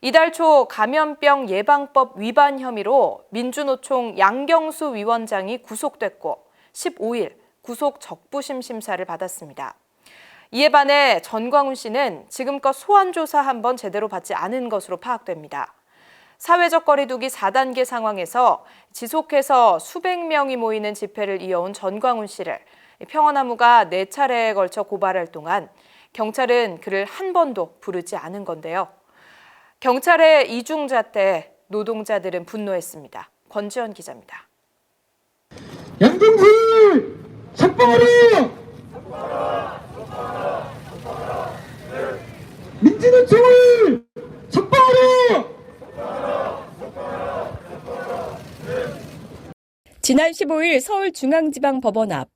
이달 초 감염병 예방법 위반 혐의로 민주노총 양경수 위원장이 구속됐고 15일 구속 적부심 심사를 받았습니다. 이에 반해 전광훈 씨는 지금껏 소환 조사 한 번 제대로 받지 않은 것으로 파악됩니다. 사회적 거리두기 4단계 상황에서 지속해서 수백 명이 모이는 집회를 이어온 전광훈 씨를 평화나무가 4차례에 걸쳐 고발할 동안 경찰은 그를 한 번도 부르지 않은 건데요. 경찰의 이중잣대에 노동자들은 분노했습니다. 권지현 기자입니다. 양경수 석방하라! 민주노총을 석방하라! 지난 15일 서울중앙지방법원 앞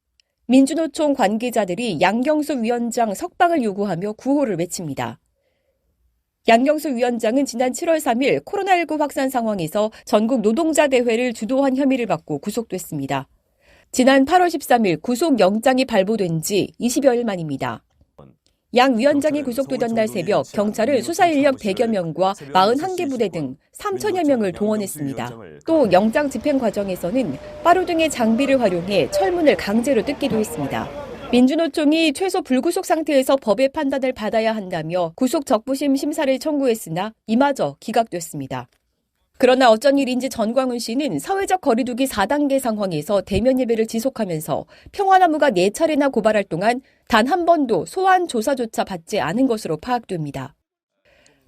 민주노총 관계자들이 양경수 위원장 석방을 요구하며 구호를 외칩니다. 양경수 위원장은 지난 7월 3일 코로나19 확산 상황에서 전국 노동자 대회를 주도한 혐의를 받고 구속됐습니다. 지난 8월 13일 구속영장이 발부된 지 20여일 만입니다. 양 위원장이 구속되던 날 새벽 경찰은 수사인력 100여 명과 41개 부대 등 3천여 명을 동원했습니다. 또 영장 집행 과정에서는 빠루 등의 장비를 활용해 철문을 강제로 뜯기도 했습니다. 민주노총이 최소 불구속 상태에서 법의 판단을 받아야 한다며 구속 적부심 심사를 청구했으나 이마저 기각됐습니다. 그러나 어쩐 일인지 전광훈 씨는 사회적 거리두기 4단계 상황에서 대면 예배를 지속하면서 평화나무가 4차례나 고발할 동안 단 한 번도 소환 조사조차 받지 않은 것으로 파악됩니다.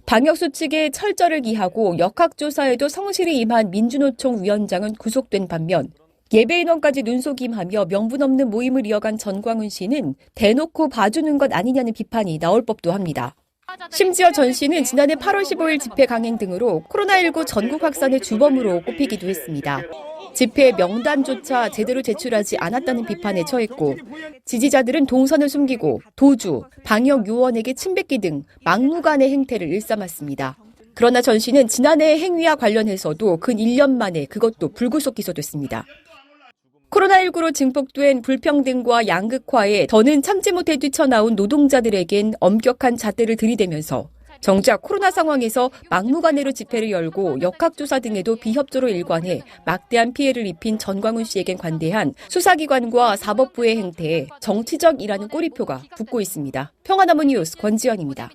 방역수칙에 철저를 기하고 역학조사에도 성실히 임한 민주노총 위원장은 구속된 반면 예배 인원까지 눈속임하며 명분 없는 모임을 이어간 전광훈 씨는 대놓고 봐주는 것 아니냐는 비판이 나올 법도 합니다. 심지어 전 씨는 지난해 8월 15일 집회 강행 등으로 코로나19 전국 확산의 주범으로 꼽히기도 했습니다. 집회 명단조차 제대로 제출하지 않았다는 비판에 처했고 지지자들은 동선을 숨기고 도주, 방역 요원에게 침뱉기 등 막무가내 행태를 일삼았습니다. 그러나 전 씨는 지난해 행위와 관련해서도 근 1년 만에 그것도 불구속 기소됐습니다. 코로나19로 증폭된 불평등과 양극화에 더는 참지 못해 뛰쳐나온 노동자들에겐 엄격한 잣대를 들이대면서 정작 코로나 상황에서 막무가내로 집회를 열고 역학조사 등에도 비협조로 일관해 막대한 피해를 입힌 전광훈 씨에겐 관대한 수사기관과 사법부의 행태에 정치적이라는 꼬리표가 붙고 있습니다. 평화나무 뉴스 권지현입니다.